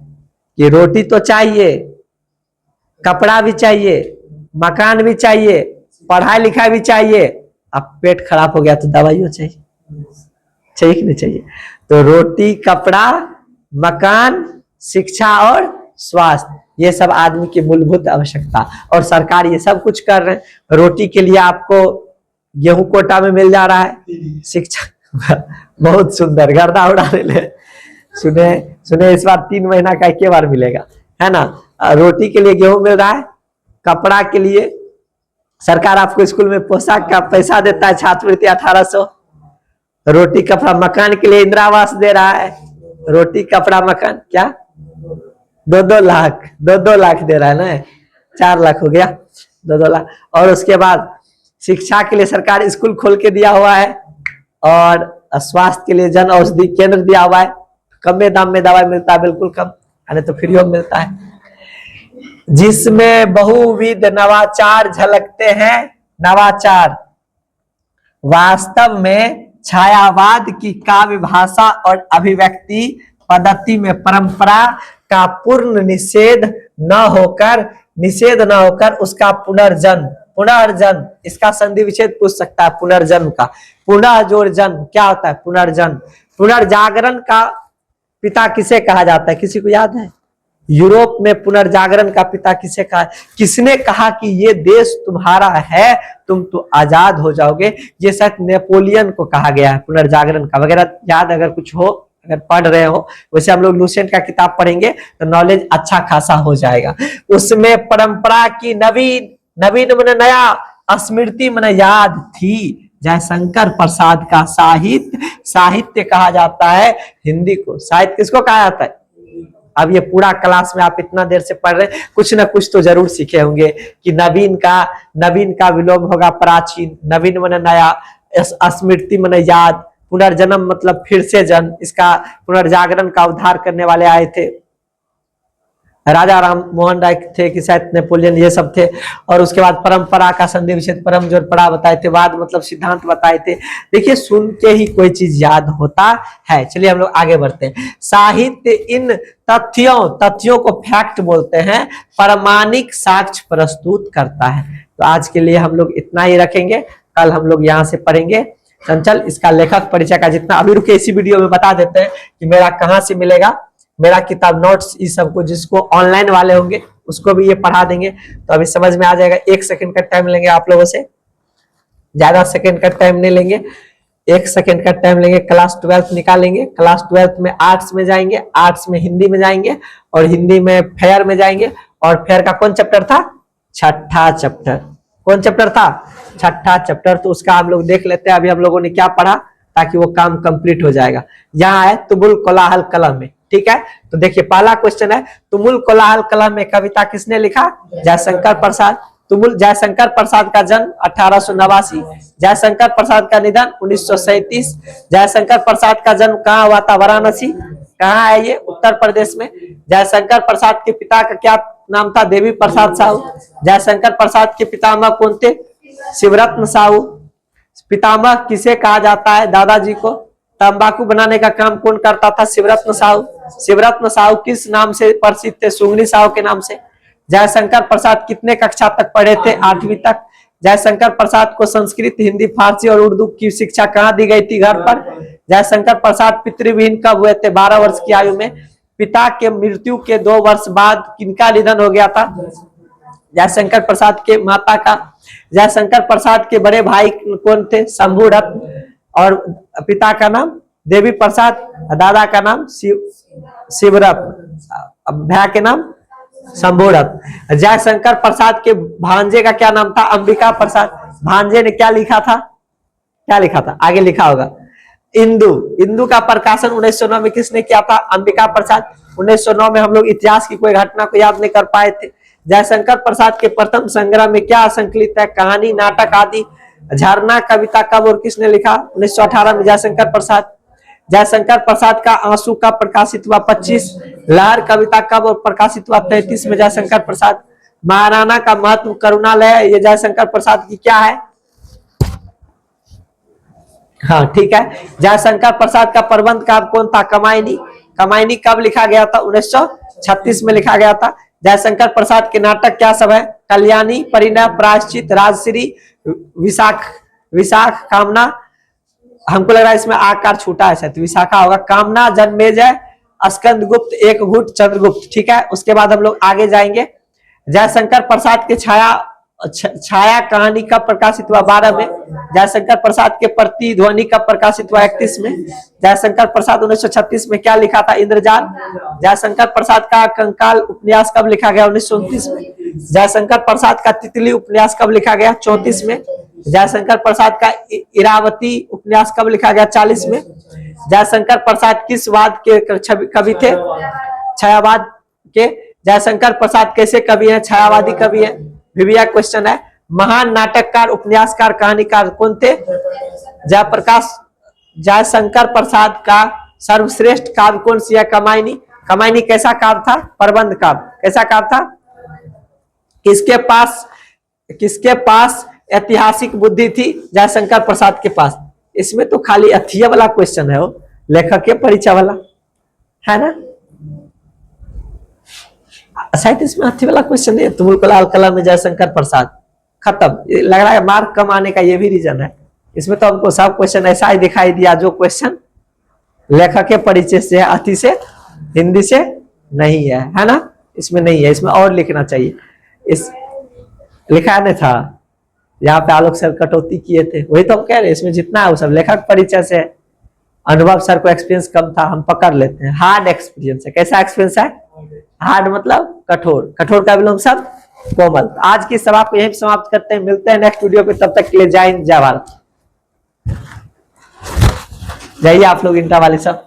कि रोटी तो चाहिए, कपड़ा भी चाहिए, मकान भी चाहिए, पढ़ाई लिखाई भी चाहिए। अब पेट खराब हो गया तो दवाइयों चाहिए, चाहिए कि नहीं चाहिए। तो रोटी कपड़ा मकान शिक्षा और स्वास्थ्य, ये सब आदमी की मूलभूत आवश्यकता, और सरकार ये सब कुछ कर रहे हैं। रोटी के लिए आपको गेहूं कोटा में मिल जा रहा है, शिक्षा बहुत सुंदर, गर्दा उड़ा ले। सुने सुने इस बार 3 महीना का एक बार मिलेगा, है ना। रोटी के लिए गेहूं मिल रहा है, कपड़ा के लिए सरकार आपको स्कूल में पोशाक का पैसा देता है, छात्रवृत्ति 1800। रोटी कपड़ा मकान के लिए इंदिरा आवास दे रहा है, रोटी कपड़ा मकान क्या 2-2 लाख, 2-2 लाख दे रहा है ना, 4 लाख हो गया, 2-2 लाख। और उसके बाद शिक्षा के लिए सरकार स्कूल खोल के दिया हुआ है, और स्वास्थ्य के लिए जन औषधि केंद्र दिया हुआ है, कम दाम में दवाई मिलता है, बिल्कुल कम, यानी तो फ्री में मिलता है, जिसमें बहुविध नवाचार झलकते हैं। नवाचार वास्तव में छायावाद की काव्य भाषा और अभिव्यक्ति पद्धति में परंपरा का पूर्ण निषेध न होकर उसका पुनर्जन्म, इसका संधि विच्छेद पूछ सकता है पुनर्जन्म का। पुनः जोड़ जन्म क्या होता है, पुनर्जन्म। पुनर्जागरण का पिता किसे कहा जाता है, किसी को याद है। यूरोप में पुनर्जागरण का पिता किसे कहा, किसने कहा कि ये देश तुम्हारा है, तुम तो आजाद हो जाओगे। ये शायद नेपोलियन को कहा गया है पुनर्जागरण का, वगैरह याद अगर कुछ हो, अगर पढ़ रहे हो। वैसे हम लोग लुसेंट का किताब पढ़ेंगे तो नॉलेज अच्छा खासा हो जाएगा। उसमें परंपरा की नवीन मन नया, स्मृति मन याद थी। जयशंकर प्रसाद का साहित्य कहा जाता है हिंदी को। साहित्य किसको कहा जाता है। अब ये पूरा क्लास में आप इतना देर से पढ़ रहे हैं, कुछ ना कुछ तो जरूर सीखे होंगे कि नवीन का विलोम होगा प्राचीन, नवीन मन नया, स्मृति मन याद, पुनर्जन्म मतलब फिर से जन्म। इसका पुनर्जागरण का उद्धार करने वाले आए थे, राजा राम मोहन राय थे कि शायद नेपोलियन, ये सब थे। और उसके बाद परंपरा का संधि विच्छेद, परम जोड़ पड़ा बताए थे, वाद मतलब सिद्धांत बताए थे। देखिए सुन के ही कोई चीज याद होता है। चलिए हम लोग आगे बढ़ते हैं। साहित्य इन तथ्यों को फैक्ट बोलते हैं, प्रामाणिक साक्ष्य प्रस्तुत करता है। तो आज के लिए हम लोग इतना ही रखेंगे, कल हम लोग यहाँ से पढ़ेंगे। चंचल इसका लेखक परिचय का जितना अभी रुके इसी वीडियो में बता देते हैं कि मेरा कहाँ से मिलेगा। मेरा किताब नोट्स इस सबको, जिसको ऑनलाइन वाले होंगे उसको भी ये पढ़ा देंगे, तो अभी समझ में आ जाएगा। 1 सेकंड का टाइम लेंगे आप लोगों से, ज्यादा सेकंड का टाइम नहीं लेंगे, 1 सेकंड का टाइम लेंगे। क्लास 12th निकालेंगे, क्लास 12th में आर्ट्स में जाएंगे, आर्ट्स में हिंदी में जाएंगे, और हिंदी में फेयर में जाएंगे। और फेयर का कौन चैप्टर था, 6ठा चैप्टर। कौन चैप्टर था, 6ठा चैप्टर। तो उसका हम लोग देख लेते हैं अभी हम लोगों ने क्या पढ़ा, ताकि वो काम कंप्लीट हो जाएगा। यहाँ है तुमुल कोलाहल कलम में, ठीक है। तो देखिए पहला क्वेश्चन है, तुमुल कोलाहल कलम में कविता किसने लिखा, जयशंकर प्रसाद। जयशंकर प्रसाद का जन्म 1889, जयशंकर प्रसाद का निधन 1937। जयशंकर प्रसाद का जन्म कहाँ हुआ था, वाराणसी। कहाँ है ये, उत्तर प्रदेश में। जयशंकर प्रसाद के पिता का क्या नाम था, देवी प्रसाद साहू। जयशंकर प्रसाद के पितामह कौन थे, शिवरत्न साहू। पितामह किसे कहा जाता है, दादाजी को। तंबाकू बनाने का काम कौन करता था, शिवरत्न साहू। शिवरत्न साहू किस नाम से प्रसिद्ध थे? सुगनी साहू के नाम से। जयशंकर प्रसाद कितने कक्षा तक पढ़े थे? 8वीं तक। जयशंकर प्रसाद को संस्कृत, हिंदी, फारसी और उर्दू की शिक्षा कहाँ दी गई थी? घर पर। जयशंकर प्रसाद पितृविहीन कब हुए थे? 12 वर्ष की आयु में। पिता के मृत्यु के 2 वर्ष बाद किनका निधन हो गया था? जयशंकर प्रसाद के माता का। जयशंकर प्रसाद के बड़े भाई कौन थे? शंभू रत्न। और पिता का नाम देवी प्रसाद, दादा का नाम शिवरत्न, भैया के नाम शंभू रत्न। जयशंकर प्रसाद के भांजे का क्या नाम था? अंबिका प्रसाद। भांजे ने क्या लिखा था? क्या लिखा था? आगे लिखा होगा इंदु। इंदु का प्रकाशन 1909 में किसने किया था? अंबिका प्रसाद। 1909 में हम लोग इतिहास की कोई घटना को याद नहीं कर पाए थे। जयशंकर प्रसाद के प्रथम संग्रह में क्या संकलित है? कहानी, नाटक आदि। झरना कविता कब और किसने लिखा? 1918 में जयशंकर प्रसाद। जयशंकर प्रसाद का आंसू कब प्रकाशित हुआ? 25। लहर कविता कब और प्रकाशित हुआ? 33 में जयशंकर प्रसाद। महाराणा का महत्व करुणालय, ये जयशंकर प्रसाद की क्या है? हाँ ठीक है। जयशंकर प्रसाद का प्रबंध काव्य कौन था? कमायनी। कमायनी कब लिखा गया था? 1936 में लिखा गया था। जयशंकर प्रसाद के नाटक क्या सब है? कल्याणी, परिणय, प्रायश्चित, राजश्री, विशाख, कामना। हमको लग रहा है इसमें आकार छूटा है शायद, विशाखा होगा। कामना, जन्मेजय, स्कंदगुप्त, एकभूत, चंद्रगुप्त। ठीक है, उसके बाद हम लोग आगे जाएंगे। जयशंकर प्रसाद के छाया कहानी कब प्रकाशित हुआ? 12 में। जयशंकर प्रसाद के प्रतिध्वनि कब प्रकाशित हुआ? 31 में। जयशंकर प्रसाद 1936 में क्या लिखा था? इंद्रजाल। जयशंकर प्रसाद का कंकाल उपन्यास कब लिखा गया? 1929 में। जयशंकर प्रसाद का तितली उपन्यास कब लिखा गया? 34 में। जयशंकर प्रसाद का इरावती उपन्यास कब लिखा गया? 40 में। जयशंकर प्रसाद किस वाद के कवि थे? छायावाद के। जयशंकर प्रसाद कैसे कवि हैं? छायावादी कवि हैं। विभिया क्वेश्चन है। महान नाटककार, उपन्यासकार, कहानीकार कौन थे? जयप्रकाश। जयशंकर प्रसाद का सर्वश्रेष्ठ काव्य कौन सी है? कमायनी। कमायनी कैसा काव्य था? प्रबंध काव्य। कैसा काव्य था? किसके पास ऐतिहासिक बुद्धि थी? जयशंकर प्रसाद के पास। इसमें तो खाली अथिया वाला क्वेश्चन है, वो लेखक के परिचय वाला है ना। शायद इसमें अथी वाला क्वेश्चन है। तुमुल को लाल कलम में जयशंकर प्रसाद, खत्म। लग रहा है मार्क कम आने का ये भी रीजन है। इसमें तो हमको सब क्वेश्चन ऐसा ही दिखाई दिया जो क्वेश्चन लेखक के परिचय से है, अति से, हिंदी से नहीं है ना। इसमें नहीं है, इसमें और लिखना चाहिए। इस लिखा नहीं था यहाँ पे, आलोक सर कटौती किए थे, वही तो हम कह रहे हैं। इसमें जितना है वो सब लेखक परिचय से। अनुभव सर को एक्सपीरियंस कम था, हम पकड़ लेते हैं। हार्ड एक्सपीरियंस है। कैसा एक्सपीरियंस है? हार्ड मतलब कठोर। कठोर का विलोम शब्द कोमल। आज की सभा को यहीं समाप्त करते हैं। मिलते हैं नेक्स्ट वीडियो पे। तब तक के लिए जय हिंद, जय भारत। जाइए आप लोग इंटा वाले सब।